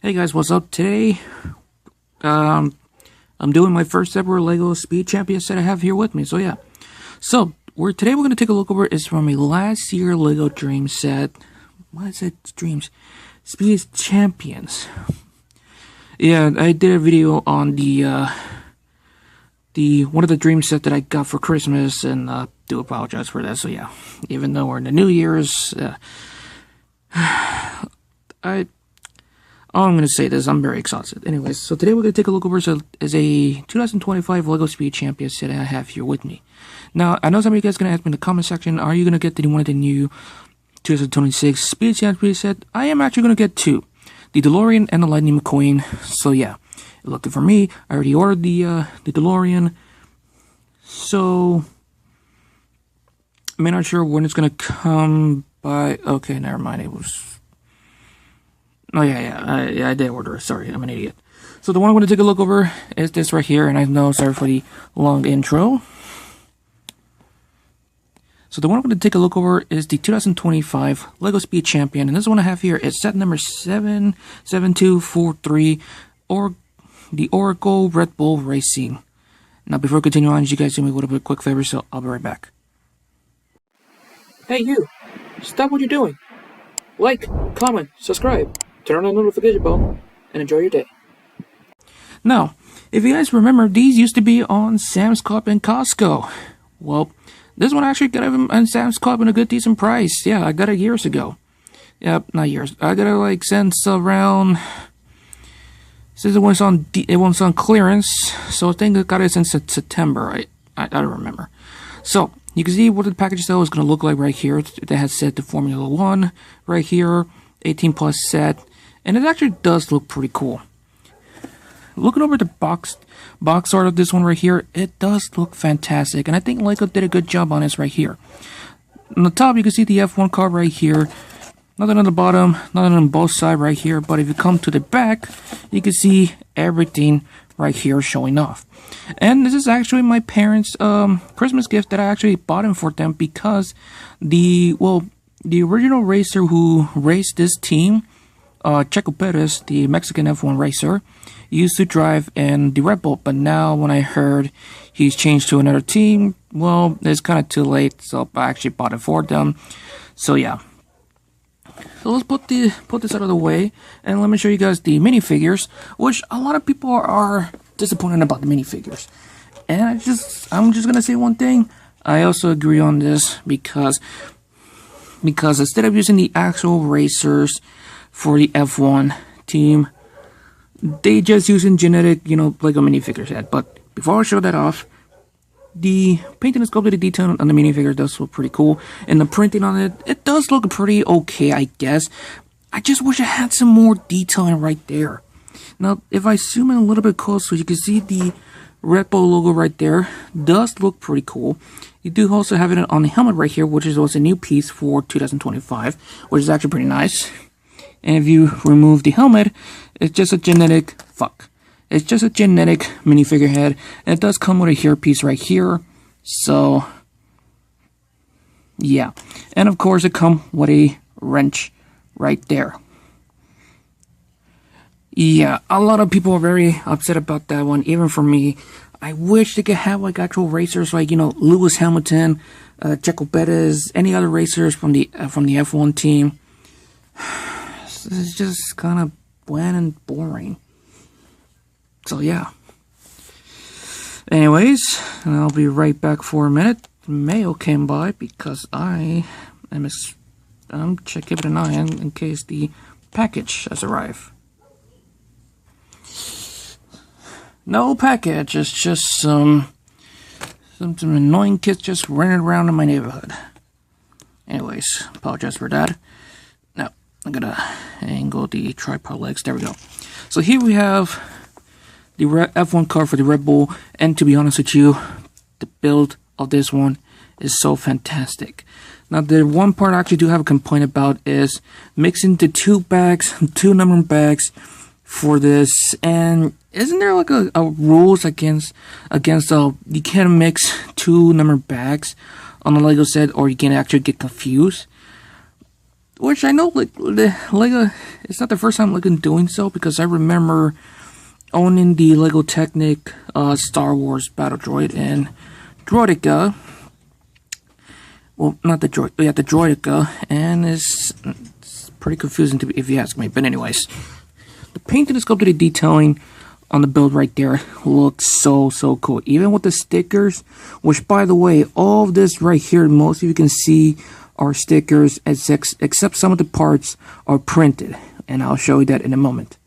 Hey guys, what's up? Today, I'm doing my first ever Lego Speed Champion set I have here with me. So yeah, today we're gonna take a look over. It's from a last year Lego Dream set. What is it? Dreams, Speed Champions. Yeah, I did a video on the one of the Dream set that I got for Christmas, and do apologize for that. So yeah, even though we're in the New Year's, I'm going to say this, I'm very exhausted. Anyways, so today we're going to take a look over as a 2025 LEGO Speed Champion set I have here with me. Now, I know some of you guys are going to ask me in the comment section, are you going to get one of the new 2026 Speed Champion set? I am actually going to get two. The DeLorean and the Lightning McQueen. So yeah, lucky for me, I already ordered the DeLorean. So, I'm not sure when it's going to come by. Okay, never mind, it was... Oh, yeah, I did order it. Sorry, I'm an idiot. So the one I'm going to take a look over is this right here, and I know, sorry for the long intro. So the one I'm going to take a look over is the 2025 LEGO Speed Champion, and this one I have here is set number 77243, or the Oracle Red Bull Racing. Now, before I continue on, you guys do me a little bit of a quick favor, so I'll be right back. Hey, you! Stop what you're doing! Like, comment, subscribe. Turn on the notification bell, and enjoy your day. Now, if you guys remember, these used to be on Sam's Club and Costco. Well, this one actually got it on Sam's Club at a good decent price. Yeah, I got it years ago. Yeah, not years. I got it like since around... Since it was on clearance, so I think I got it since September. I don't remember. So, you can see what the package itself is going to look like right here. That has set the Formula 1 right here, 18 plus set, and it actually does look pretty cool. Looking over the box art of this one right here, it does look fantastic, and I think Lego did a good job on this right here. On the top, you can see the F1 car right here. Nothing on the bottom, nothing on both sides right here, but if you come to the back, you can see everything right here showing off. And this is actually my parents' Christmas gift that I actually bought them for them, because the original racer who raced this team, Checo Perez, the Mexican F1 racer, used to drive in the Red Bull, but now when I heard he's changed to another team, well, it's kind of too late, so I actually bought it for them. So yeah. So let's put this out of the way, and let me show you guys the minifigures, which a lot of people are disappointed about the minifigures. And I'm just gonna say one thing. I also agree on this because instead of using the actual racers for the F1 team, they just using generic, Lego minifigure set. But before I show that off, the painting and sculpted detail on the minifigure does look pretty cool, and the printing on it does look pretty okay, I guess. I just wish I had some more detailing right there. Now, if I zoom in a little bit closer, you can see the Red Bull logo right there. Does look pretty cool. You do also have it on the helmet right here, which is also a new piece for 2025, which is actually pretty nice. And if you remove the helmet, it's just a genetic It's just a genetic minifigure head, and it does come with a hairpiece right here. So, yeah. And of course, it comes with a wrench right there. Yeah, a lot of people are very upset about that one, even for me. I wish they could have like actual racers like, Lewis Hamilton, Checo Perez, any other racers from the F1 team. It's just kind of bland and boring. So yeah. Anyways, I'll be right back for a minute. Mail came by because I'm keeping an eye on in case the package has arrived. No package. It's just some annoying kids just running around in my neighborhood. Anyways, apologize for that. Now I'm gonna angle the tripod legs. There we go. So here we have the F1 car for the Red Bull, and to be honest with you, the build of this one is so fantastic. Now, the one part I actually do have a complaint about is mixing the two number bags for this, and isn't there like a rules against you can't mix two number bags on the Lego set, or you can actually get confused? which I know like the Lego. It's not the first time Lego doing so, because I remember owning the Lego Technic Star Wars Battle Droid and Droideka. Well, not the droid, but yeah, the Droideka, and it's pretty confusing to if you ask me. But anyways, the painting and sculpted detailing on the build right there looks so cool. Even with the stickers, which by the way, all of this right here, most of you can see are stickers, except some of the parts are printed, and I'll show you that in a moment.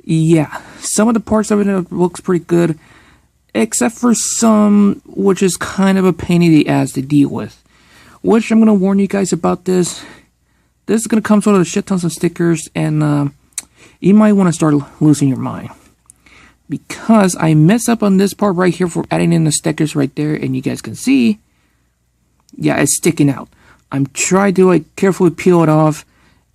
Yeah, some of the parts of it looks pretty good, except for some, which is kind of a pain in the ass to deal with. Which I'm gonna warn you guys about this. This is gonna come with a shit tons of stickers, and you might want to start losing your mind, because I mess up on this part right here for adding in the stickers right there, and you guys can see, yeah, it's sticking out. I'm trying to like carefully peel it off,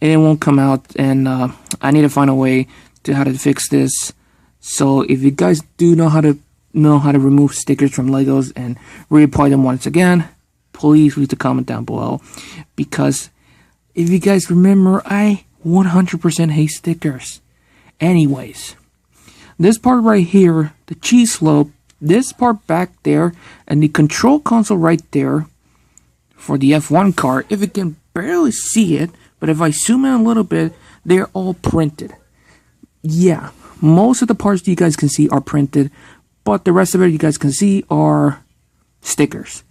and it won't come out, and I need to find a way to how to fix this. So if you guys do know how to remove stickers from Legos and reapply them once again, please leave a comment down below, because if you guys remember, I 100% hate stickers. Anyways, this part right here, the cheese slope, this part back there, and the control console right there for the F1 car, if you can barely see it, but if I zoom in a little bit, they're all printed. Yeah, most of the parts you guys can see are printed, but the rest of it you guys can see are stickers.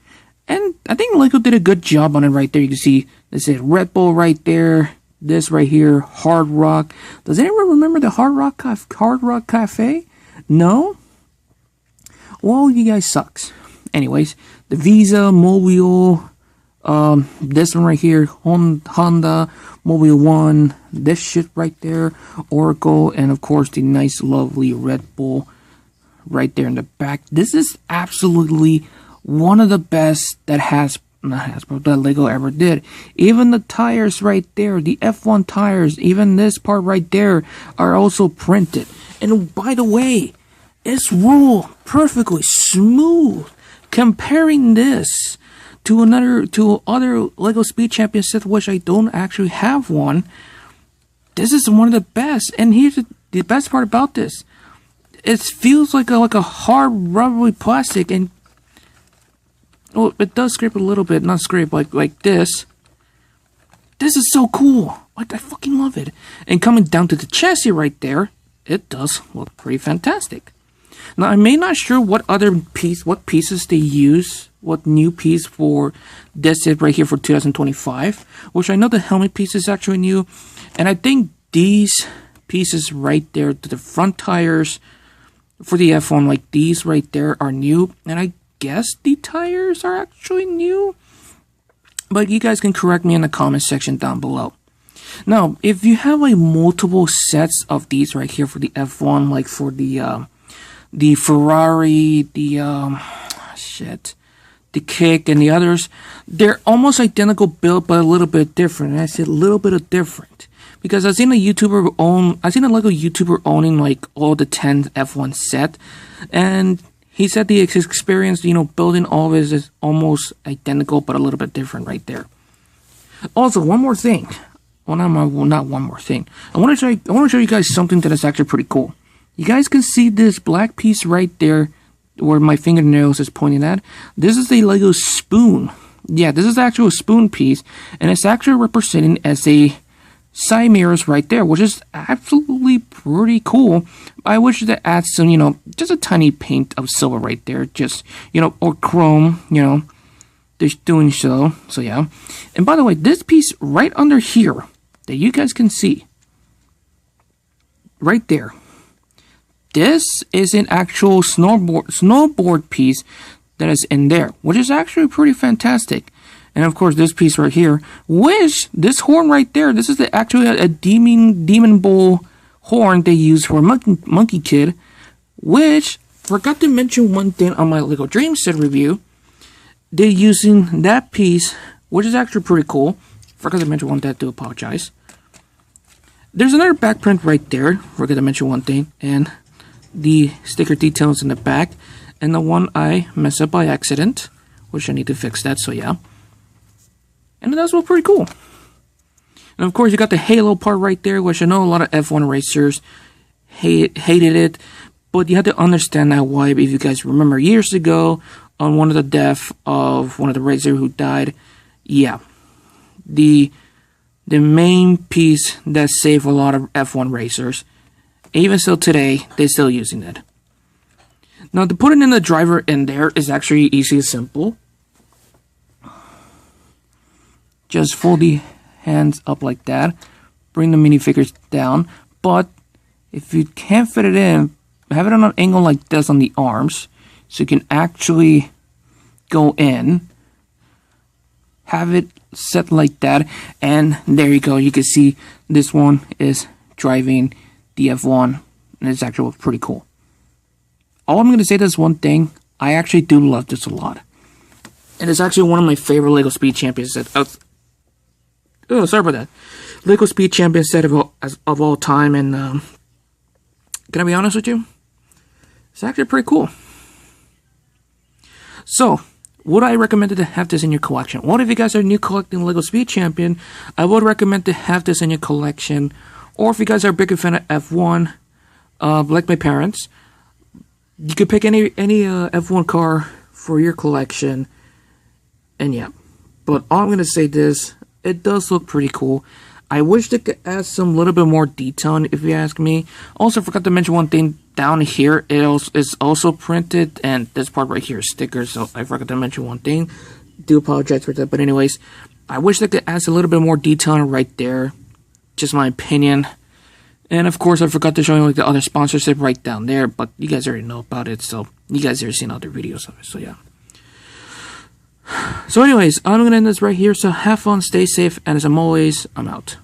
And I think Lego did a good job on it right there. You can see this is Red Bull right there. This right here, Hard Rock. Does anyone remember the Hard Rock Cafe? No? Well, you guys sucks. Anyways, the Visa, Mobile, this one right here, Honda, Mobile One, this shit right there, Oracle, and of course the nice, lovely Red Bull right there in the back. This is absolutely one of the best that that Lego ever did. Even the tires right there, the F1 tires, even this part right there are also printed. And by the way, it's rolled perfectly smooth. Comparing this to other Lego Speed Champion sets, which I don't actually have one, this is one of the best. And here's the best part about this: it feels like a hard rubbery plastic, and well, it does scrape a little bit, not scrape like this. This is so cool. Like, I fucking love it. And coming down to the chassis right there, it does look pretty fantastic. Now, I'm not sure what pieces they use, what new piece for this is right here for 2025, which I know the helmet piece is actually new. And I think these pieces right there to the front tires for the F1, like these right there, are new. And I guess the tires are actually new, but you guys can correct me in the comment section down below. Now, if you have like multiple sets of these right here for the F1, like for the Ferrari, the Kick, and the others, they're almost identical build, but a little bit different. And I said a little bit of different because I've seen a Lego YouTuber owning like all the 10 F1 set, and he said his experience, building all of his is almost identical, but a little bit different right there. Also, one more thing. Well, not one more thing. I want to show you guys something that is actually pretty cool. You guys can see this black piece right there, where my fingernails is pointing at. This is a Lego spoon. Yeah, this is actually a spoon piece, and it's actually representing as a side mirrors right there, which is absolutely pretty cool. I wish to add some, just a tiny paint of silver right there, just, or chrome, they're doing so yeah. And by the way, this piece right under here that you guys can see right there, this is an actual snowboard piece that is in there, which is actually pretty fantastic. And of course, this piece right here, which this horn right there, this is actually a demon bull horn they use for Monkey Kid, which forgot to mention one thing on my Lego Dream Set review. They're using that piece, which is actually pretty cool. Forgot to mention one thing, I do apologize. There's another back print right there. Forgot to mention one thing, and the sticker details in the back, and the one I messed up by accident, which I need to fix that. So yeah. And that's all pretty cool. And of course, you got the halo part right there, which I know a lot of F1 racers hated it. But you have to understand that why. If you guys remember years ago, on one of the death of one of the racers who died, yeah, the main piece that saved a lot of F1 racers, even still today, they're still using it. Now, to put it in the driver in there is actually easy and simple. Just fold the hands up like that, bring the minifigures down, but if you can't fit it in, have it on an angle like this on the arms, so you can actually go in, have it set like that, and there you go. You can see this one is driving the F1, and it's actually pretty cool. All I'm going to say is one thing, I actually do love this a lot. And it's actually one of my favorite LEGO Speed Champions set. Oh, sorry about that. LEGO Speed Champion set of all time, and can I be honest with you? It's actually pretty cool. So, would I recommend to have this in your collection? Well, if you guys are new collecting LEGO Speed Champion, I would recommend to have this in your collection. Or if you guys are a bigger fan of F1, like my parents, you could pick any F1 car for your collection. And yeah, but all I'm going to say this, it does look pretty cool. I wish they could add some little bit more detail on it, if you ask me. Also, forgot to mention one thing down here. It is also printed, and this part right here is stickers. So I forgot to mention one thing. Do apologize for that. But anyways, I wish they could add a little bit more detail on it right there. Just my opinion. And of course, I forgot to show you like the other sponsorship right down there. But you guys already know about it, so you guys already seen other videos of it. So yeah. So anyways, I'm gonna end this right here. So have fun, stay safe, and as I'm always, I'm out.